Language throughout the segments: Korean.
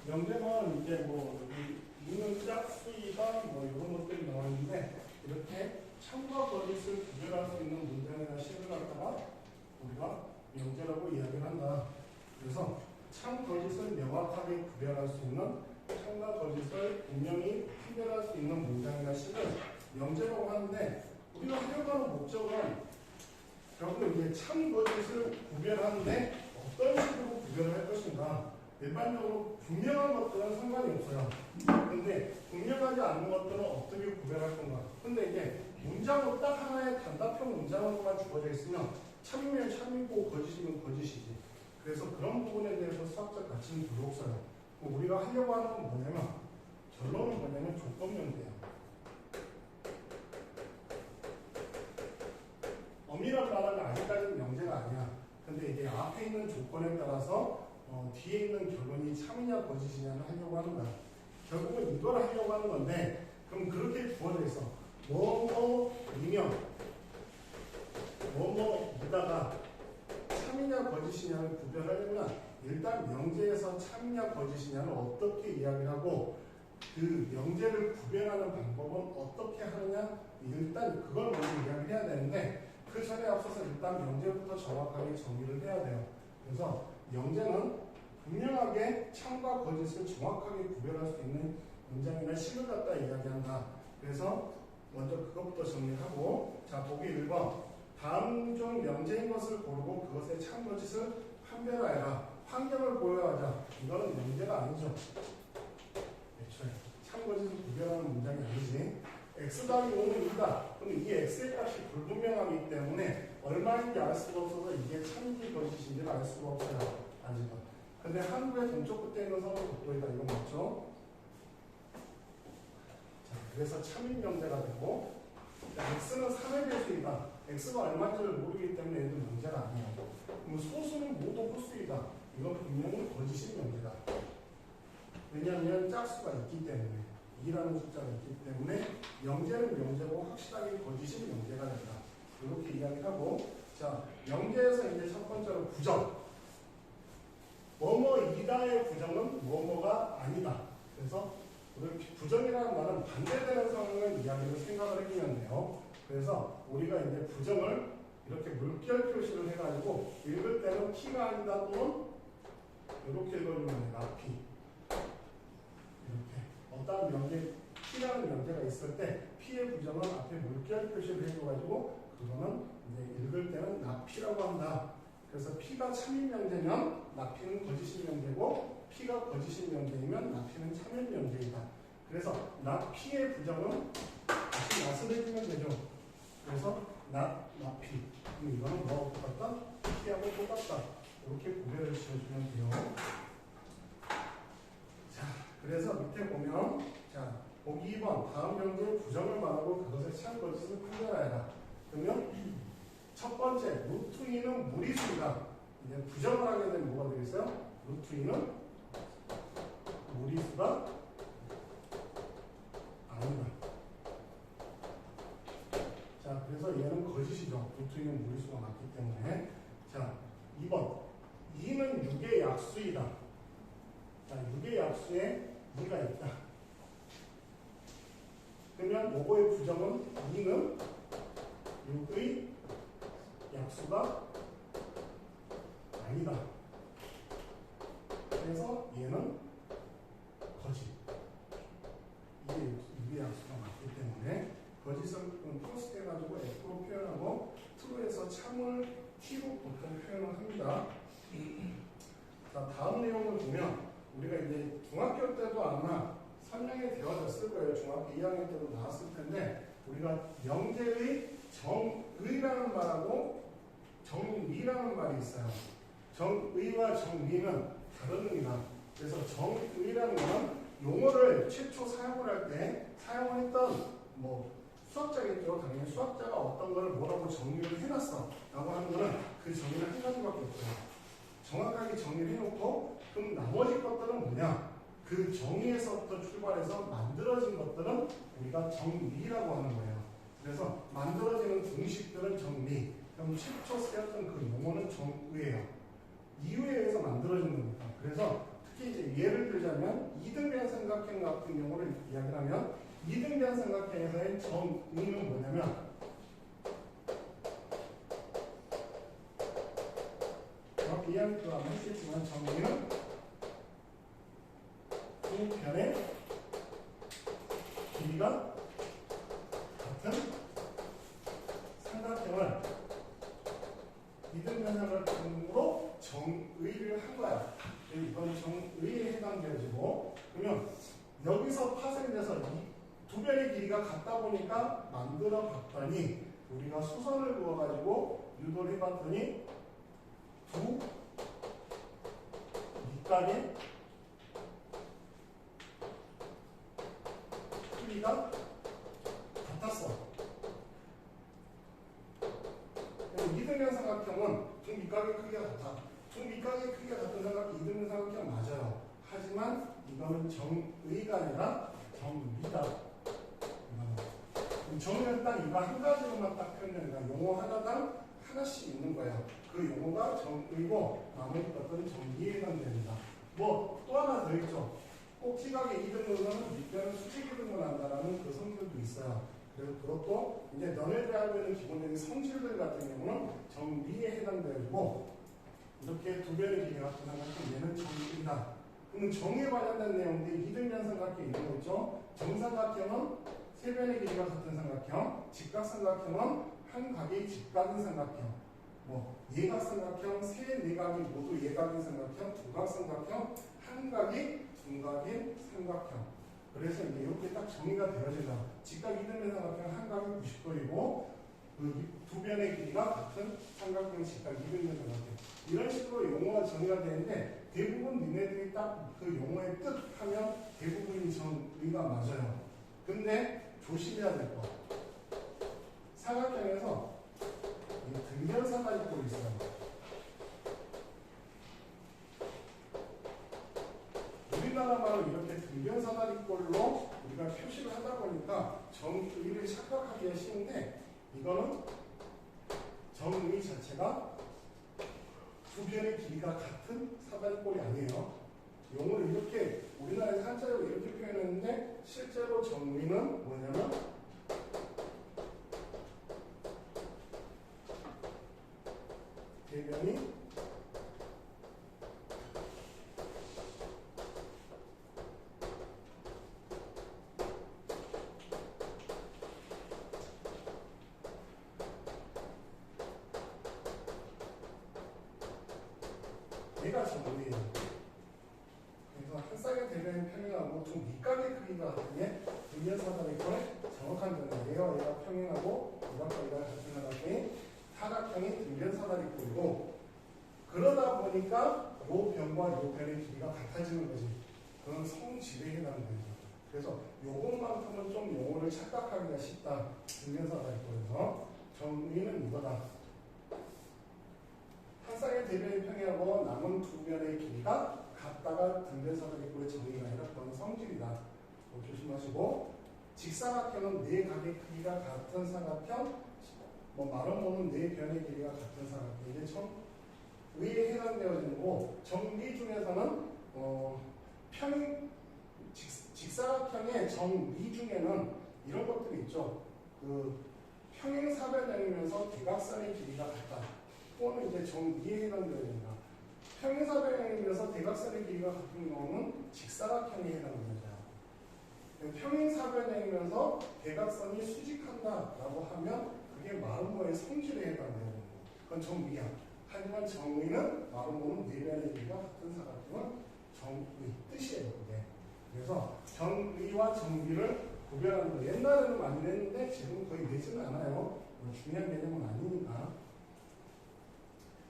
명제는 이제 뭐 이는 짝수이다 뭐 이런 것들이 나와 있는데 이렇게 참과 거짓을 구별할 수 있는 문장이나 식을 갖다가 우리가 명제라고 이야기를 한다. 그래서 참 거짓을 명확하게 구별할 수 있는 참과 거짓을 분명히区别할 수 있는 문장이나 식을 명제라고 하는데 우리가 하려고 하는 목적은 결국 이제 참 거짓을 구별하는데 어떤 식으로 구별을 할 것인가. 일반적으로 분명한 것들은 상관이 없어요. 근데 분명하지 않은 것들은 어떻게 구별할 건가. 근데 이제 문장으로 딱 하나의 단답형 문장으로만 주어져 있으면 참이면 참이고 거짓이면 거짓이지. 그래서 그런 부분에 대해서 수학적 가치는 별로 없어요. 우리가 하려고 하는 건 뭐냐면 결론은 뭐냐면 조건명제예요. 엄밀한 말하면 아직까지는 명제가 아니야. 근데 이제 앞에 있는 조건에 따라서 뒤에 있는 결론이 참이냐 거짓이냐를 하려고 하는 거야. 결국은 이걸 하려고 하는 건데 그럼 그렇게 주어져 있어. 뭐뭐이면 뭐뭐이다가 참이냐 거짓이냐를 구별하려면 일단 명제에서 참이냐 거짓이냐를 어떻게 이야기를 하고 그 명제를 구별하는 방법은 어떻게 하느냐 일단 그걸 먼저 이야기를 해야 되는데 그 전에 앞서서 일단 명제부터 정확하게 정리를 해야 돼요. 그래서 명제는 분명하게 참과 거짓을 정확하게 구별할 수 있는 문장이나 식을 갖다 이야기한다. 그래서 먼저 그것부터 정리하고 자 보기 1번 다음 중 명제인 것을 고르고 그것의 참 거짓을 판별하여라. 환경을 보여하자. 이거는 명제가 아니죠. 애초에 참 거짓을 구별하는 문장이 아니지. x 더하기 5는 2다. 그럼 이 x의 값이 불분명하기 때문에 얼마인지 알 수가 없어서 이게 참인지 거짓인지를 알 수가 없어요. 아직은. 근데 한국의 동쪽 끝에 있는 섬은 독도이다. 이건 맞죠? 자, 그래서 참인 명제가 되고 자, x는 3의 배수이다. x가 얼마인지를 모르기 때문에 얘도 명제가 아니에요. 그럼 소수는 모두 홀수이다. 이건 분명히 거짓인 명제다. 왜냐하면 짝수가 있기 때문에 2라는 숫자가 있기 때문에 명제는 명제고 확실하게 거짓인 명제가 된다. 이렇게 이야기하고 자 명제에서 이제 첫 번째로 부정. 뭐뭐이다의 부정은 뭐뭐가 아니다. 그래서 우리 부정이라는 말은 반대되는 상황을 이야기를 생각을 해주면 돼요. 그래서 우리가 이제 부정을 이렇게 물결 표시를 해가지고 읽을 때는 P가 아니다 또는 이렇게 읽어주면 돼. 나P. 이렇게. 어떤 명제, P라는 명제가 있을 때 P의 부정은 앞에 물결 표시를 해줘가지고 그거는 이제 읽을 때는 나P라고 한다. 그래서 P가 참인 명제면 나P는 거짓인 명제고 P가 거짓인 명제이면 나P는 참인 명제이다. 그래서 나P의 부정은 다시 낫을 해주면 되죠. 그래서 나P. 그럼 이거는 뭐하고 똑같다? P하고 똑같다. 이렇게 구별을 지어주면 돼요. 자, 그래서 밑에 보면 자 보기 2번 다음 명제의 부정을 말하고 그것의 참 거짓을 판별하여라. 그러면 첫 번째 루트 2는 무리수이다. 이제 부정을 하게 되면 뭐가 되겠어요? 루트 2는 무리수가 아니다. 자, 그래서 얘는 거짓이죠. 루트 2는 무리수가 맞기 때문에. 자, 2번 2는 6의 약수이다. 자, 6의 약수에 2가 있다. 그러면 요거의 부정은 2는 6의 약수가 아니다. 그래서 얘는 거짓. 이게 6의 약수가 맞기 때문에 거짓을 플러스 해가지고 F로 표현하고 true에서 참을 T로 보통 표현을 합니다. 자, 다음 내용을 보면 우리가 이제 중학교 때도 아마 설명이 되어졌을 거예요. 중학교 2학년 때도 나왔을 텐데 우리가 명제의 정의라는 말하고 정리라는 말이 있어요. 정의와 정리는 다른 의미다. 그래서 정의라는 것은 용어를 최초 사용을 할 때 사용을 했던 뭐 수학자겠죠. 당연히 수학자가 어떤 걸 뭐라고 정리를 해놨어 라고 하는 거는 그 정의는 한 가지밖에 없어요. 정확하게 정리를 해놓고 그럼 나머지 것들은 뭐냐? 그 정의에서부터 출발해서 만들어진 것들은 우리가 정리라고 하는 거예요. 그래서 만들어지는 공식들은 정리. 그럼 최초 쓰였던 그 용어는 정의예요. 이유에 의해서 만들어진 겁니다. 그래서 특히 이제 예를 들자면 이등변 삼각형 같은 경우를 이야기하면 이등변 삼각형에서의 정의는 뭐냐면 이야기 또 한번 했겠지만 정의는 두 변의 길이가 같은 삼각형을 이등변 삼각형으로 정의를 한 거야. 이건 정의에 해당되어지고, 그러면 여기서 파생돼서 이 두 변의 길이가 같다 보니까 만들어 봤더니 우리가 수선을 그어가지고 유도를 해봤더니 두 밑각의 크기가 같았어. 이등변 삼각형은 두 밑각의 크기가 같아. 두 밑각의 크기가 같은 삼각형 이등변 삼각형 맞아요. 하지만 이거는 정의가 아니라 정리다. 정의는 딱 이거 한 가지로만 딱 표현되니까 용어 하나당 하나씩 있는 거예요. 그 용어가 정의고 나머지 것들은 정의에 해당됩니다. 뭐 또 하나 더 있죠. 꼭지각의 이등분은 밑변은 수직이등분 한다라는 그 성질도 있어요. 그래서 그것도 이제 너네들이 알고 있는 기본적인 성질들 같은 경우는 정리에 해당되고, 이렇게 두 변의 길이가 같은 삼각형 얘는 정리다. 그럼 정의에 관련된 내용들이 이등변 삼각형이 있는 거 있죠. 정삼각형은 세 변의 길이가 같은 삼각형, 직각삼각형은 한 각이 직각인 삼각형, 뭐 예각삼각형, 세 내각이 모두 예각인 삼각형, 두각삼각형, 한 각이 둔각인 삼각형. 그래서 이제 이렇게 딱 정의가 되어진다. 직각 이등변 삼각형 한 각이 90도이고 그 두 변의 길이가 같은 삼각형 직각 이등변 삼각형. 이런 식으로 용어가 정의가 되는데 대부분 니네들이 딱 그 용어의 뜻 하면 대부분이 정의가 맞아요. 근데 조심해야 될 거. 삼각형에서 등변사다리 꼴이 있어요. 우리나라 말로 이렇게 등변사다리 꼴로 우리가 표시를 하다 보니까 정의를 착각하기가 쉬운데, 이거는 정의 자체가 두 변의 길이가 같은 사다리 꼴이 아니에요. 용어를 이렇게 우리나라에서 한자로 이렇게 표현했는데 실제로 정의는 뭐냐면 대변이 얘가 정의예요. 그래서 한 쌍의 대변이 평행하고 두 밑각의 크기가 같은 게 등변사다리꼴의 정확한 정의. 얘와 얘가 평행하고 이각과 이각 같은 사각형이 사각형이 등변사다리꼴이고, 그러다 보니까 요 변과 요 변의 길이가 같아지는 거지. 그건 성질에 해당되죠. 그래서 요것만큼은 좀 용어를 착각하기가 쉽다. 등변사다리꼴에서 정의는 이거다. 한 쌍의 대변이 평행하고 남은 두 변의 길이가 같다가 등변사다리꼴의 정의가 아니라 그건 성질이다. 조심하시고, 직사각형은 네 각의 크기가 같은 삼각형, 뭐 말은 뭐는 네 변의 길이가 같은 삼각형. 이게 정의에 해당되어지는 거고, 정리 중에서는 직사각형의 정리 중에는 이런 것들이 있죠. 그 평행사변형이면서 대각선의 길이가 같다. 그거는 이제 정리에 해당되어진다. 평행사변형이면서 대각선의 길이가 같은 경우는 직사각형에 해당됩니다. 평행사변형이면서 대각선이 수직한다라고 하면 그게 마름모의 성질에 해당되는 거고, 그건 정리야. 하지만 정의는 마름모는 네 변의 길이가 같은 사각형은 정의 뜻이에요. 그게. 그래서 정의와 정비를 구별하는 거 옛날에는 많이 냈는데 지금 거의 내지는 않아요. 중요한 개념은 아니니까.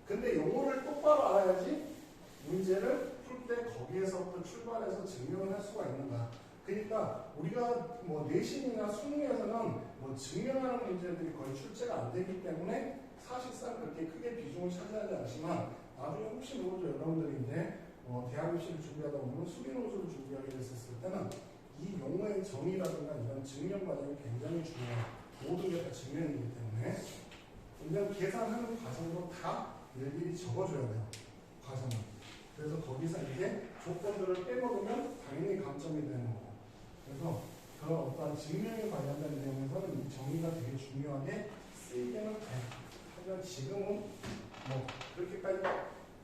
근데 용어를 똑바로 알아야지 문제를 풀 때 거기에서부터 출발해서 증명을 할 수가 있는가. 그러니까 우리가 뭐 내신이나 수능에서는 뭐 증명하는 문제들이 거의 출제가 안 되기 때문에 사실상 그렇게 크게 비중을 차지하지 않지만, 나중에 혹시 모르죠. 여러분들이 이제 대학 입시를 준비하다 보면 수비노수를 준비하게 됐을 때는 이 용어의 정의라든가 이런 증명 과정이 굉장히 중요해요. 모든 게 다 증명이기 때문에. 그냥 계산하는 과정으로 다 일일이 적어줘야 돼요. 과정을. 그래서 거기서 이제 조건들을 빼먹으면 당연히 감점이 되는 거고. 그래서 그런 어떠한 증명에 관련된 내용에서는 이 정의가 되게 중요하게 쓰이게는 돼. 하지만 지금은 뭐 그렇게까지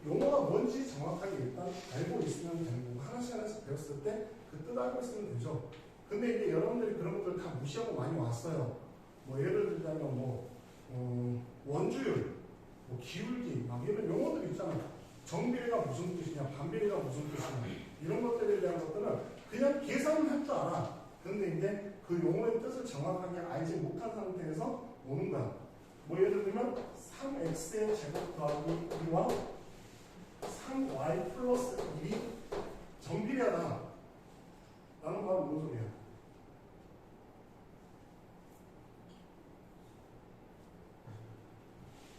용어가 뭔지 정확하게 일단 알고 있으면 되는 거고, 하나씩 하나씩 배웠을 때 그 뜻 알고 있으면 되죠. 근데 이제 여러분들이 그런 것들 다 무시하고 많이 왔어요. 뭐 예를 들자면 원주율, 뭐 기울기, 막 이런 용어들 있잖아요. 정비례가 무슨 뜻이냐, 반비례가 무슨 뜻이냐, 이런 것들에 대한 것들은 그냥 계산을 할 줄 알아. 근데 이제 그 용어의 뜻을 정확하게 알지 못한 상태에서 오는 거야. 뭐 예를 들면 3x의 제곱 더하기 2와 3y 플러스 1이 정비례하다 라는 말은 무슨 소리야?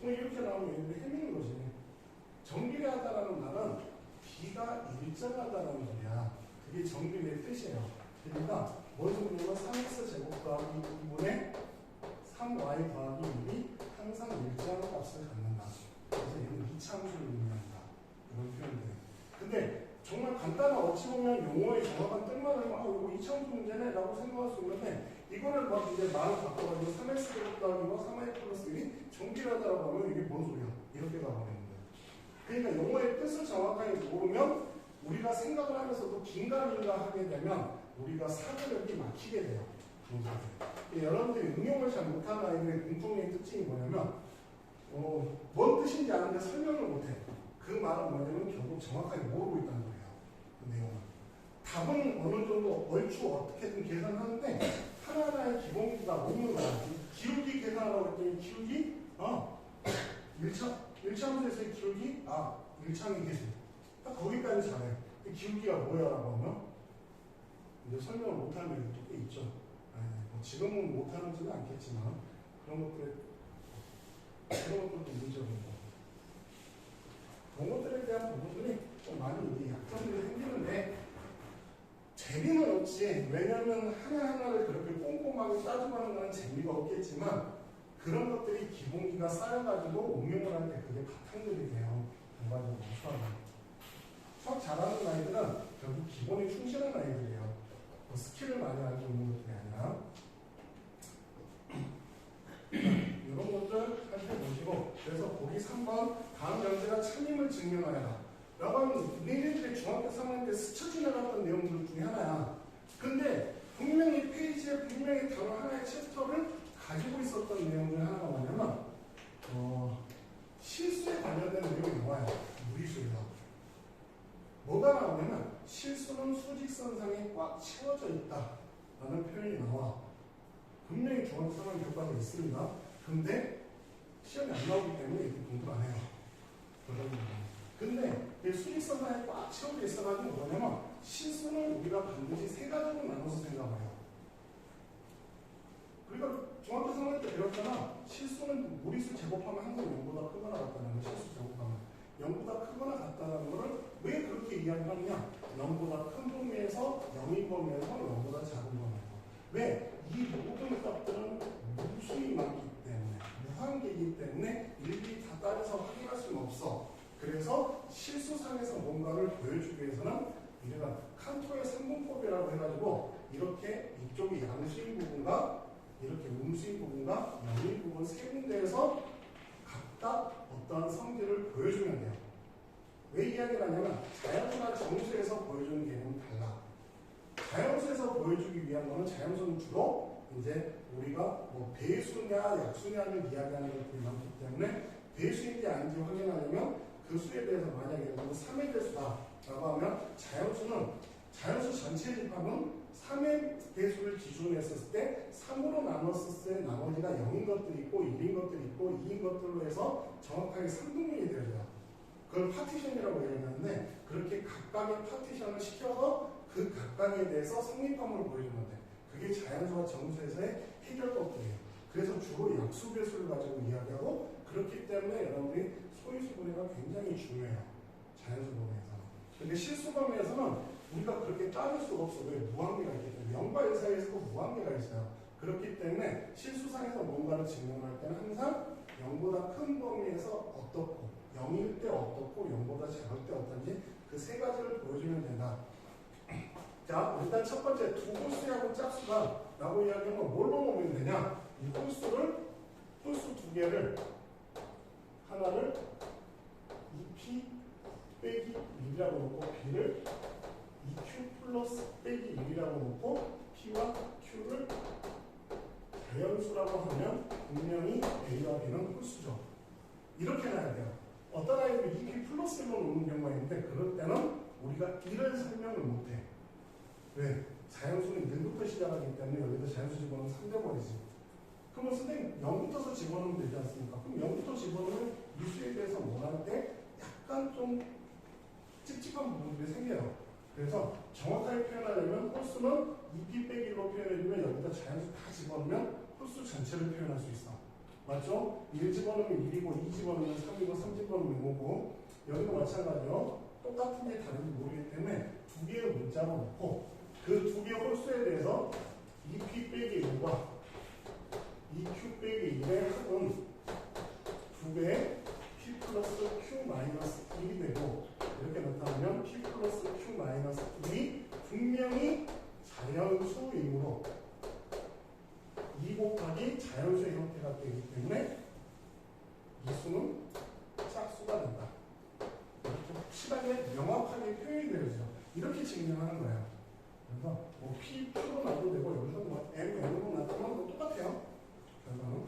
이렇게 나오면 이제 헤매는 거지. 정비례하다라는 말은 b가 일정하다라는 소리야. 그게 정비례의 뜻이에요. 그러니까 뭔 소리냐면 3x 제곱 더하기 2분의 3y 더하기 1이 항상 일정한 값을 갖는다. 그래서 얘는 이차함수를 의미한다. 이런 표현들. 근데 정말 간단한 어찌 보면 용어의 정확한 뜻만 알면 이거 이차함수 문제네 라고 생각할 수 있는데, 이거를 막 이제 말을 바꿔가지고 3x 제곱 더하기와 3y 플러스 1이 정비례하다라고 하면 이게 뭔 소리야? 이렇게 가버리는 거예요. 그러니까 용어의 뜻을 정확하게 모르면 우리가 생각을 하면서도 긴가민가 하게 되면 우리가 사고력이 막히게 돼요. 여러분들이 응용을 잘 못하는 아이들의 공통적인 특징이 뭐냐면 뭔 뜻인지 아는데 설명을 못해. 그 말은 뭐냐면 결국 정확하게 모르고 있다는 거예요. 그 내용은. 답은 어느 정도 얼추 어떻게든 계산하는데 하나하나의 기본기가 없는 거야. 기울기 계산하라고 했더니 기울기? 일차함수에서의 기울기? 일창의 계수. 딱 거기까지 잘해. 기울기가 뭐야? 라고 하면 이제 설명을 못하는 애들도 꽤 있죠. 뭐 지금은 못하는지는 않겠지만 그런 것들도 문제고, 그런 것들에 대한 부분들이 좀 많이 이제 약점들이 생기는데 재미는 없지. 왜냐하면 하나하나를 그렇게 꼼꼼하게 따져가는 거는 재미가 없겠지만 그런 것들이 기본기가 쌓여가지고 응용을 할 때 그게 바탕들이 돼요. 전반적으로 수학 잘하는 아이들은 결국 기본에 충실한 아이들이에요. 뭐 스킬을 많이 알고 있는 것들이 아니라 이런 것들 살펴보시고, 그래서 보기 3번 다음 명제가 참임을 증명하여라 라고 하면 너희들이 중학교 3학년 때 스쳐 지나갔던 내용들 중에 하나야. 근데 분명히 페이지에 분명히 단어 하나의 챕터를 가지고 있었던 내용 중에 하나가 뭐냐면 실수에 관련된 내용이 나와요. 무리수에서. 뭐가 나오냐면 실수는 수직선상에 꽉 채워져 있다 라는 표현이 나와. 분명히 중학교 3학년 교과서에 있습니다. 근데 시험이 안 나오기 때문에 이렇게 공부를 안 해요. 근데 이 수직선상에 꽉 채워져 있어가지고 뭐냐면 실수는 우리가 반드시 세 가지로 나눠서 생각해요. 그러니까 중학교 3학년 때 배웠잖아. 실수는 무리수 제곱하면 항상 0보다 크거나 같다는 거. 실수 제곱하면 0보다 크거나 같다는 거를 왜 그렇게 이야기하느냐? 0보다 큰 범위에서 0인 범위에서 0보다 작은 범위에서. 왜? 이 모든 값들은 무수히 많기 때문에, 무한계이기 때문에 일일이 다 따져서 확인할 수는 없어. 그래서 실수상에서 뭔가를 보여주기 위해서는 우리가 칸토의 3분법이라고 해가지고 이렇게 이쪽이 양수인 부분과 이렇게 음수인 부분과 영인 부분 세 군데에서 각각 어떠한 성질을 보여주면 돼요. 왜 이야기를 하냐면 자연수나 정수에서 보여주는 개념은 달라. 자연수에서 보여주기 위한 거는 자연수는 주로 이제 우리가 뭐 배수냐 약수냐를 이야기하는 것들이 많기 때문에 배수인지 아닌지 확인하려면 그 수에 대해서 만약에 3의 배수다라고 하면 자연수 전체 집합은 3의 배수를 기준으로 했을 때 3으로 나눴을 때 나머지가 0인 것들이 있고 1인 것들이 있고 2인 것들로 해서 정확하게 3등분이 되어요. 그걸 파티션이라고 얘기하는데 그렇게 각각의 파티션을 시켜서 그 각각에 대해서 성립함을 보여주는 데 그게 자연수와 정수에서의 해결법들이에요. 그래서 주로 약수배수를 가지고 이야기하고 그렇기 때문에 여러분들이 소위수분해가 굉장히 중요해요. 자연수분해에서. 근데 실수분해에서는 우리가 그렇게 따를 수가 없어. 왜? 무한계가 있기 때문에. 0과 1 사이에서도 무한계가 있어요. 그렇기 때문에 실수상에서 뭔가를 증명할 때는 항상 0보다 큰 범위에서 어떻고 0일 때 어떻고 0보다 작을 때 어떤지 그 세 가지를 보여주면 된다. 자, 일단 첫 번째 두 홀수하고 짝수가 라고 이야기한 건 뭘로 보면 되냐? 이 홀수 두 개를 하나를 2p 빼기 1이라고 놓고 b를 2q 플러스 빼기 1이라고 놓고 p와 q를 자연수라고 하면 분명히 a와 b는 홀수죠. 이렇게 해야 돼요. 어떤 아이들이 2p 플러스 1로 놓는 경우가 있는데 그럴 때는 우리가 1을 설명을 못해. 왜? 자연수는 1부터 시작하기 때문에 여기다 자연수 집어넣으면 3대 버리지. 그러면 선생님 0부터 집어넣으면 되지 않습니까? 그럼 0부터 집어넣으면 이 수에 대해서 원할 때 약간 좀 찝찝한 부분들이 생겨요. 그래서 정확하게 표현하려면 홀수는 2p 빼기 1로 표현해주면 여기다 자연수 다 집어넣으면 홀수 전체를 표현할 수 있어. 맞죠? 1 집어넣으면 1이고 2 집어넣으면 3이고 3 집어넣으면 5고 여기도 마찬가지요. 똑같은지 다른지 모르기 때문에 두 개의 문자로 놓고 그 두 개의 홀수에 대해서 2p 빼기 1과 2q 빼기 1의 합은 두 배의 p 플러스 q 마이너스 1이 되고 이렇게 나타나면 p 플러스 q 마이너스 1이 분명히 자연수이므로 2 곱하기 자연수의 형태가 되기 때문에 이 수는 짝수가 된다. 이렇게 확실하게 명확하게 표현이 되어져. 이렇게 증명하는 거예요. 그래서 뭐 p, q로 놔도 되고 여기서 뭐 m, n으로 나타나면 똑같아요. 결과는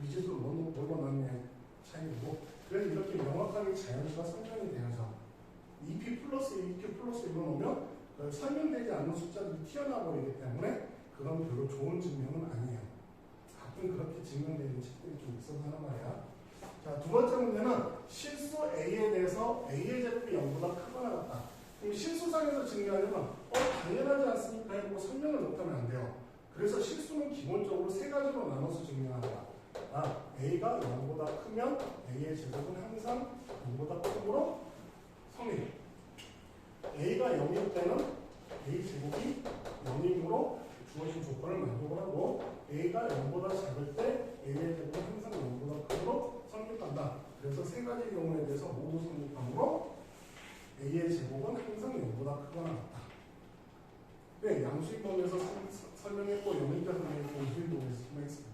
미지수를 뭘로 넣느냐의 차이고 그래서 이렇게 명확하게 자연수가 설명이 되어져. 2p 플러스 2q 플러스 1로 놓으면 설명되지 않는 숫자들이 튀어나와버리기 때문에 그건 별로 좋은 증명은 아니에요. 가끔 그렇게 증명되는 책들이 좀 있어서 하는 말이야. 자, 두 번째 문제는 실수 A에 대해서 A의 제곱이 0보다 크거나 같다. 그럼 실수상에서 증명하려면 당연하지 않습니까? 해보고 설명을 못하면 안 돼요. 그래서 실수는 기본적으로 세 가지로 나눠서 증명한다. A가 0보다 크면 A의 제곱은 항상 0보다 크므로 성립. A가 0일 때는 A 제곱이 0이므로 주어진 조건을 만족을 하고 A가 0보다 작을 때 A의 제곱은 항상 0보다 크므로 성립한다. 그래서 세 가지 경우에 대해서 모두 성립하므로 A의 제곱은 항상 0보다 크거나 같다. 왜? 양수인법에서 설명했고 0이니까 설명했고 우수인법에서 설명했습니다.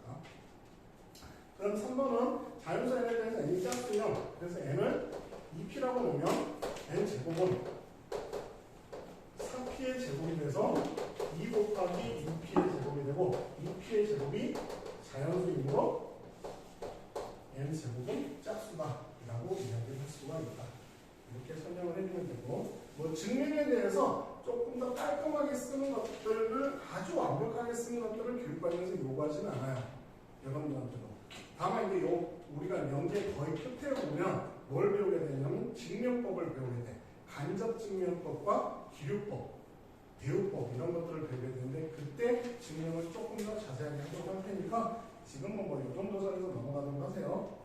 그럼 3번은 자연수 n에 대해서 n이 짝수요. 그래서 n을 2p라고 놓으면 n 제곱은 3p의 제곱이 돼서 2 곱하기 2p의 제곱이 되고 2p의 제곱이 자연수이므로 n 제곱은 짝수다 라고 이야기를 할 수가 있다. 이렇게 설명을 해주면 되고 뭐 증명에 대해서 조금 더 깔끔하게 쓰는 것들을 아주 완벽하게 쓰는 것들을 교육과정에서 요구하지는 않아요. 여러분들한테도. 다만 이제 우리가 명제 거의 끝에 보면 뭘 배우게 되냐면 증명법을 배우게 돼. 간접증명법과 기류법, 대우법 이런 것들을 배우게 되는데 그때 증명을 조금 더 자세하게 하도록 할 테니까 지금은 뭐 이 정도 선에서 넘어가도록 하세요.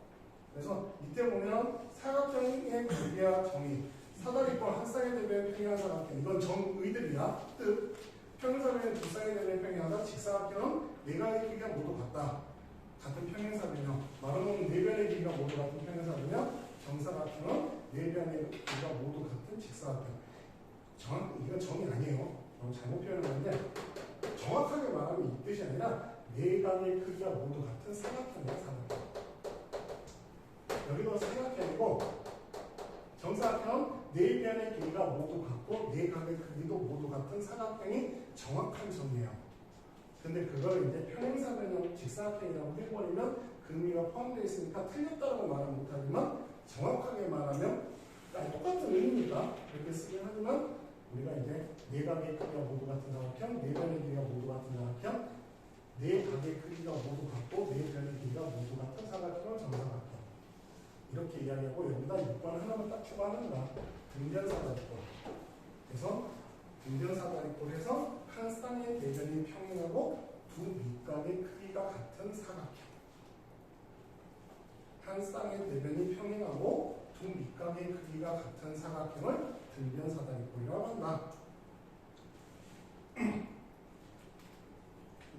그래서 이때 보면 사각형의 관계와 정의, 사다리꼴 한 쌍에 대비해 평행한 사각형 이건 정의들이야. 뜻. 평행사변은 두 쌍에 대비해 평행하다. 직사각형은 네 가지 길이가 모두 같다. 같은 평행사변이요. 말하면 네 변의 길이가 모두 같은 평행사변이요. 정사각형은 네 변의 길이가 모두 같은 직사각형. 이건 정의 아니에요. 너무 잘못 표현했는데 정확하게 말하면 이 뜻이 아니라 네 가지의 크기가 모두 같은 사각형이야. 사각형. 여기도 사각형이고 정사각형은 네 변의 길이가 모두 같고 네 각의 크기도 모두 같은 사각형이 정확한 정의예요. 근데 그걸 이제 평행사변형 직사각형이라고 해버리면 그 의미가 포함되어 있으니까 틀렸다고 말은 못하지만 정확하게 말하면 똑같은 의미니까 그렇게 쓰긴 하지만 우리가 이제 네 각의 크기가 모두 같은 사각형, 네 변의 길이가 모두 같은 사각형, 네 각의 크기가 모두 같고 네 변의 길이가 모두 같은 사각형을 정사각형 이렇게 이야기하고 여기다 6번 하나만 딱 추가하는 거야. 등변사다리꼴. 그래서 등변사다리꼴에서 한 쌍의 대변이 평행하고 두 밑각의 크기가 같은 사각형. 한 쌍의 대변이 평행하고 두 밑각의 크기가 같은 사각형을 등변사다리꼴이라고 한다.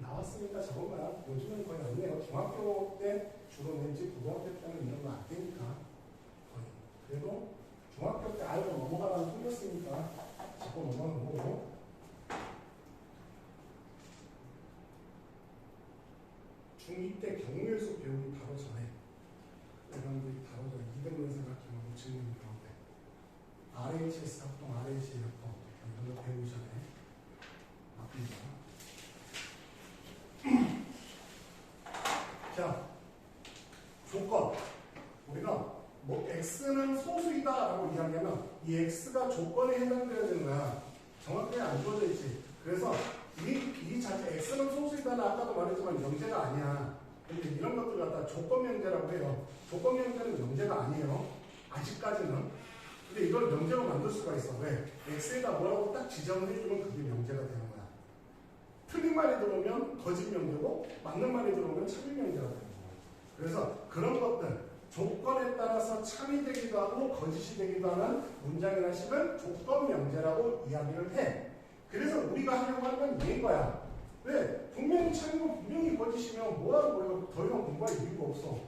나왔으니까 적은 거야. 요즘은 거의 안 내요. 중학교 때 주로 내지 고등학교 때는 이런 거 안 되니까 거의. 그래도 중학교 때 알고 넘어가라는 잡고 넘어가는 거고. 중2 때 경우의 수 배우기 바로 전에 여러분들이 바로 전에 이등분 삼각형하고 증명 배울 때 RHS 합동, RHA 합동 이런 거 배우기 전에 나쁩니다. 자, 조건. 우리가 뭐 x는 소수이다라고 이야기하면 이 x가 조건에 해당되어야 되는 거야. 정확하게 안 주어져 있지. 그래서 이 자체 x는 소수이다는 아까도 말했지만 명제가 아니야. 근데 이런 것들 갖다 조건 명제라고 해요. 조건 명제는 명제가 아니에요. 아직까지는. 근데 이걸 명제로 만들 수가 있어. 왜? x에다 뭐라고 딱 지정을 해주면 그게 명제가 되는 거야. 틀린 말이 들어오면 거짓 명제고 맞는 말이 들어오면 참인 명제가 되는 거야. 그래서 그런 것들 조건에 따라서 참이 되기도 하고 거짓이 되기도 하는 문장이나 식을 조건 명제라고 이야기를 해. 그래서 우리가 하려고 하는 건 얘인 거야. 왜? 분명히 참이고 분명히 거짓이면 뭐하러 우리가 더 이상 공부할 이유가 없어.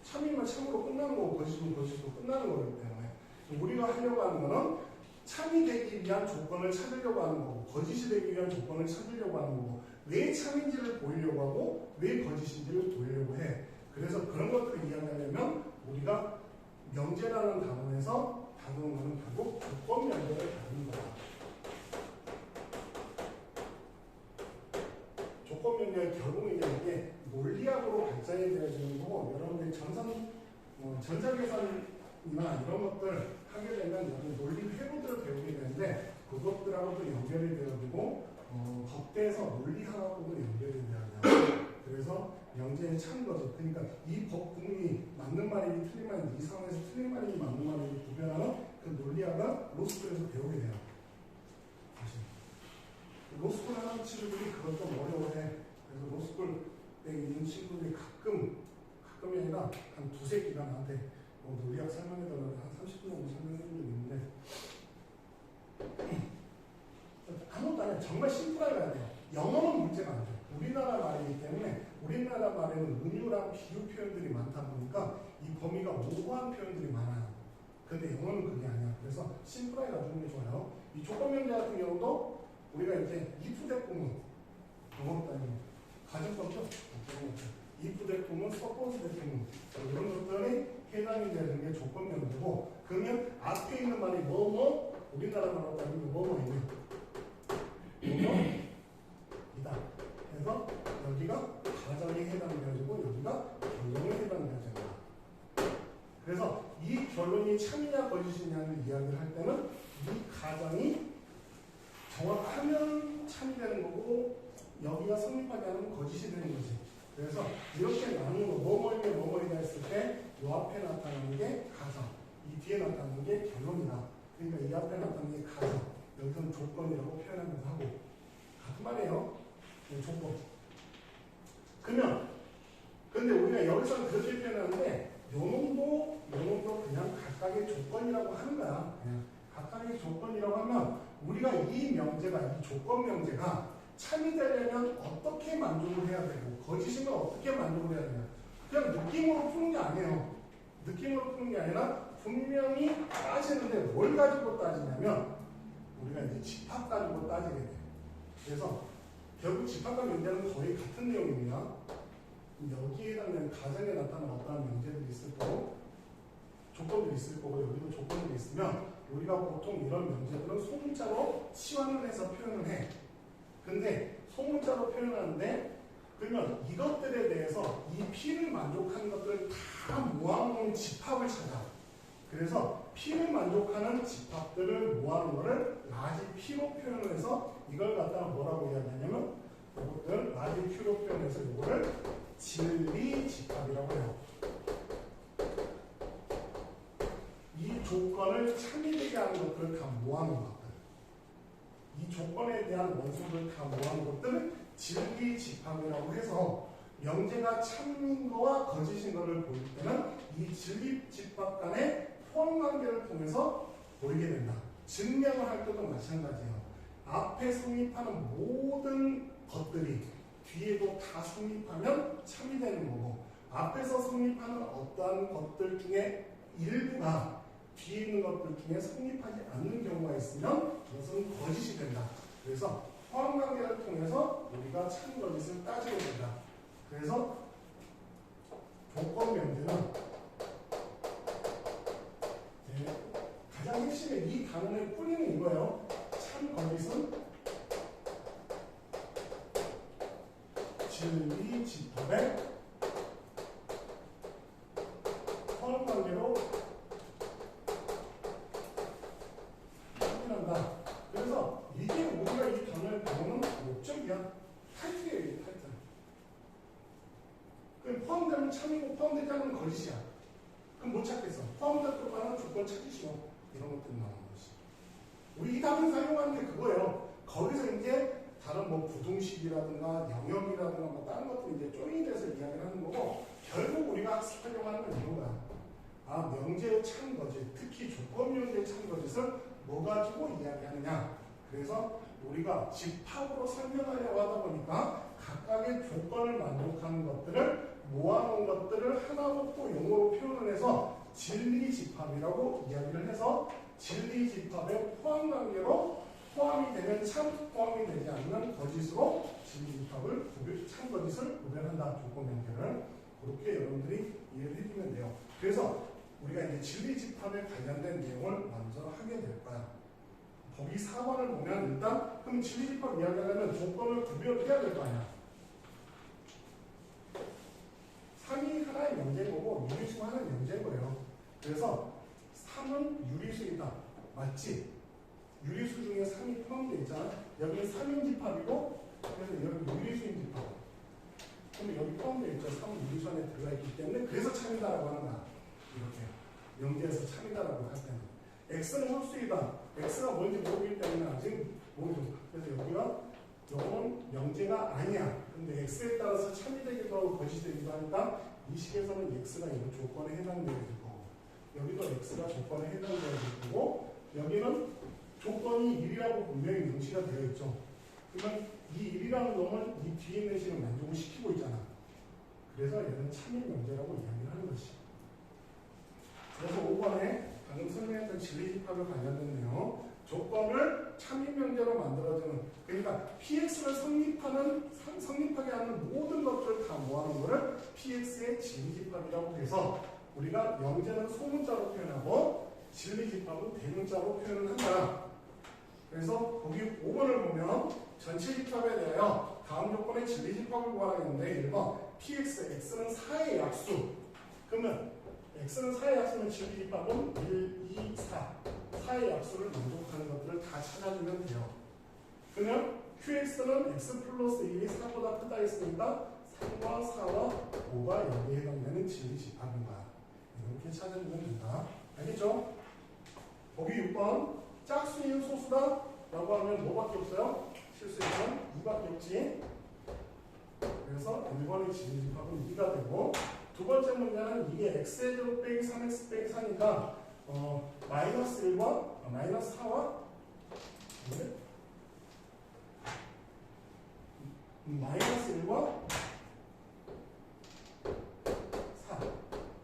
참이면 참으로 끝나는 거고 거짓이면 거짓으로 끝나는 거기 때문에 우리가 하려고 하는 거는 참이 되기 위한 조건을 찾으려고 하는 거고 거짓이 되기 위한 조건을 찾으려고 하는 거고 왜 참인지를 보이려고 하고 왜 거짓인지를 보이려고 해. 그래서 그런 것들을 이해하려면 우리가 명제라는 단원에서 다루는 것은 결국 조건 명제를 다루는 거다. 조건 명제의 결국은 이게 논리학으로 발전이 되어지는 거고 여러분들이 전자계산이나 이런 것들 하게 되면 여기 논리 회로들을 배우게 되는데 그것들하고도 연결이 되어지고 법대에서 논리학하고도 연결이 되어져요. 그래서 명제의 차인 거죠. 그러니까 이 법궁이 맞는 말인지 틀린 말인지 이 상황에서 틀린 말인지 맞는 말인지 구별하는 그 논리학은 로스쿨에서 배우게 돼요. 다시. 로스쿨 하는 친구들이 그걸 좀 어려워해. 그래서 로스쿨에 있는 친구들이 가끔이 아니라 한 두세 기간 나한테 논리학 설명해달라고 한 30분 정도 설명해 준 적이 있는데 아무것도 안 해. 정말 심플하게 가야 돼요. 영어는 문제가 안 돼요. 우리나라 말이기 때문에 우리나라 말에는 은유랑 비유 표현들이 많다 보니까 이 범위가 모호한 표현들이 많아요. 근데 영어는 그게 아니야. 그래서 심플하게 가주는 게 좋아요. 이 조건 명제 같은 경우도 우리가 이제 if 대꾸문 영어도 아니고 가정법이죠. if 대꾸문, suppose 대꾸문 이런 것들이 해당이 되는 게 조건 명제고 그러면 앞에 있는 말이 뭐뭐 우리나라 말로 따지면 뭐뭐이냐 뭐뭐이다. 그래서 여기가 가정에 해당되어지고 여기가 결론에 해당되어진다. 그래서 이 결론이 참이냐 거짓이냐를 이야기를 할 때는 이 가정이 정확하면 참이 되는 거고 여기가 성립하지 않으면 거짓이 되는 거지. 그래서 이렇게 나누는 거 뭐뭐이냐 뭐뭐이다 했을 때 이 앞에 나타나는 게 가정, 이 뒤에 나타나는 게 결론이다. 그러니까 이 앞에 나타나는 게 가정, 여기서는 조건이라고 표현하면서 하고 같은 말이에요. 조건. 그러면 근데 우리가 여기서는 그렇게 표현하는데 요놈도 그냥 각각의 조건이라고 하는 거야. 그냥 각각의 조건이라고 하면 우리가 이 명제가 이 조건 명제가 참이 되려면 어떻게 만족을 해야 되고 거짓이면 어떻게 만족을 해야 되냐. 그냥 느낌으로 푸는 게 아니에요. 느낌으로 푸는 게 아니라 분명히 따지는데 뭘 가지고 따지냐면 우리가 이제 집합 가지고 따지게 돼요. 그래서 결국 집합과 명제는 거의 같은 내용입니다. 여기에 해당되는 가정에 나타나는 어떠한 명제들이 있을 거고 조건들이 있을 거고 여기도 조건들이 있으면 우리가 보통 이런 명제들은 소문자로 치환을 해서 표현을 해. 근데 소문자로 표현하는데 그러면 이것들에 대해서 이 P를 만족하는 것들을 다 모아놓은 집합을 찾아. 그래서 P를 만족하는 집합들을 모아놓은 거를 라지 P로 표현을 해서 이걸 갖다가 뭐라고 이야기하냐면 이것들 라지 Q로 표현해서 이거를 진리 집합이라고 해요. 이 조건을 참이되게 하는 것들을 다 모아놓은 것들. 이 조건에 대한 원소를 다 모아놓은 것들을 진리 집합이라고 해서 명제가 참인 거와 거짓인 거를 보일 때는 이 진리 집합 간의 포함관계를 통해서 보이게 된다. 증명을 할 때도 마찬가지예요. 앞에 성립하는 모든 것들이 뒤에도 다 성립하면 참이 되는 거고 앞에서 성립하는 어떠한 것들 중에 일부가 뒤에 있는 것들 중에 성립하지 않는 경우가 있으면 그것은 거짓이 된다. 그래서 포함관계를 통해서 우리가 참거짓을 따지게 된다. 그래서 조건명제는 가장 핵심의 이 단원의 뿌리는 이거예요. 참거짓은 진리 집합의 포함관계로 확인한다. 그래서 이게 우리가 이 단어를 배우는 목적이야. 타이틀이에요, 이 타이틀. 그럼 포함되면 참이고 포함되지 않으면 거짓이야. 그럼 못 찾겠어. 포함될 것과는 조건 찾으시오. 이런 것들이 나오는 것이. 우리 이 단어 사용하는 게 그거예요. 거기서 이제 다른 뭐 부등식이라든가 영역이라든가 뭐 다른 것들이 이제 조인이 돼서 이야기를 하는 거고, 결국 우리가 학습하려고 하는 건 이런 거야. 아, 명제의 참거짓, 특히 조건명제의 참거짓을 뭐 가지고 이야기하느냐. 그래서 우리가 집합으로 설명하려고 하다 보니까 각각의 조건을 만족하는 것들을 모아놓은 것들을 하나 놓고 용어로 표현을 해서 진리집합이라고 이야기를 해서 진리집합의 포함관계로 포함이 되면 참, 포함이 되지 않는 거짓으로 진리집합을 참거짓을 구별한다. 조건명제를. 그렇게 여러분들이 이해를 해주면 돼요. 그래서 우리가 이제 진리집합에 관련된 내용을 먼저 하게 될 거야. 거기 4번을 보면 일단 그럼 진리집합 이야기하려면 조건을 구별해야 될 거 아니야. 3이 하나의 명제인 거고 유리수가 하나의 명제인 거예요. 그래서 3은 유리수이다. 맞지? 유리수 중에 3이 포함되어 있잖아. 여기는 3인 집합이고 그래서 여기 유리수인 집합. 그럼 여기 포함되어 있죠. 3은 유리수 안에 들어가 있기 때문에 그래서 참이다라고 하는 거야. 이렇게 명제에서 참이다라고 할 때는 x는 홀수이다. x가 뭔지 모르기 때문에 아직 모르죠. 그래서 여기가 요거는 명제가 아니야. 근데 x에 따라서 참이 되기도 하고 거짓이 되기도 하니까 이 식에서는 x가 이 조건에 해당되어야 될 거고, 여기도 x가 조건에 해당되어야 될 거고, 여기는 조건이 1이라고 분명히 명시가 되어 있죠. 그러면 이 1이라는 놈을 이 뒤에 있는 식을 만족을 시키고 있잖아. 그래서 얘는 참인 명제라고 이야기를 하는 것이. 그래서 5번에 방금 설명했던 진리집합에 관련된 내용, 조건을 참인 명제로 만들어주는, 그러니까 PX를 성립하게 하는 모든 것들을 다 모아놓은 것을 PX의 진리집합이라고 해서 우리가 명제는 소문자로 표현하고 진리집합은 대문자로 표현을 한다. 그래서 거기 5번을 보면 전체 집합에 대하여 다음 조건의 진리집합을 구하라는데 1번 PX, X는 4의 약수. 그러면 X는 4의 약수면 진리집합은 1, 2, 4. 4의 약수를 만족하는 것들을 다 찾아주면 돼요. 그러면 QX는 X 플러스 1이 4보다 크다 했으니까 3과 4와 5가 여기에 해당되는 진리집합인 거야. 이렇게 찾아주면 된다. 알겠죠? 보기 6번 짝수인 소수다 라고 하면 뭐밖에 없어요? 실수했던 2밖에 없지. 그래서 1번의 진리집합은 2가 되고, 두 번째 문제는 이게 x의 제곱 빼기 3x 빼기 4니까 마이너스 1과 마이너스 4와 마이너스 1과 4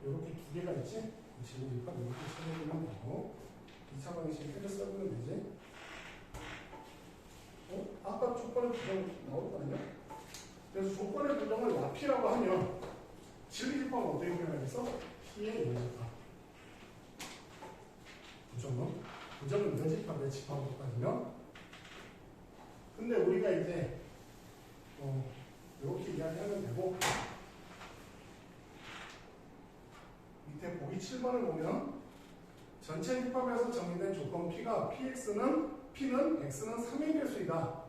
이렇게 두 개가 있지. 진리집합 이렇게 찾아주면 되고 2차 방식 해서 써보면 되지. 아까 조건의 부정 나올 거 아니야? 그래서 조건의 부정을 나피라고 하면 진리집합은 어떻게 표현하겠어? P의 여집합. 부정은 여집합의 집합으로 따지면. 근데 우리가 이제 이렇게 이야기하면 되고, 밑에 보기 7번을 보면 전체 집합에서 정의된 조건 P가 P는 X는 3의 배수이다.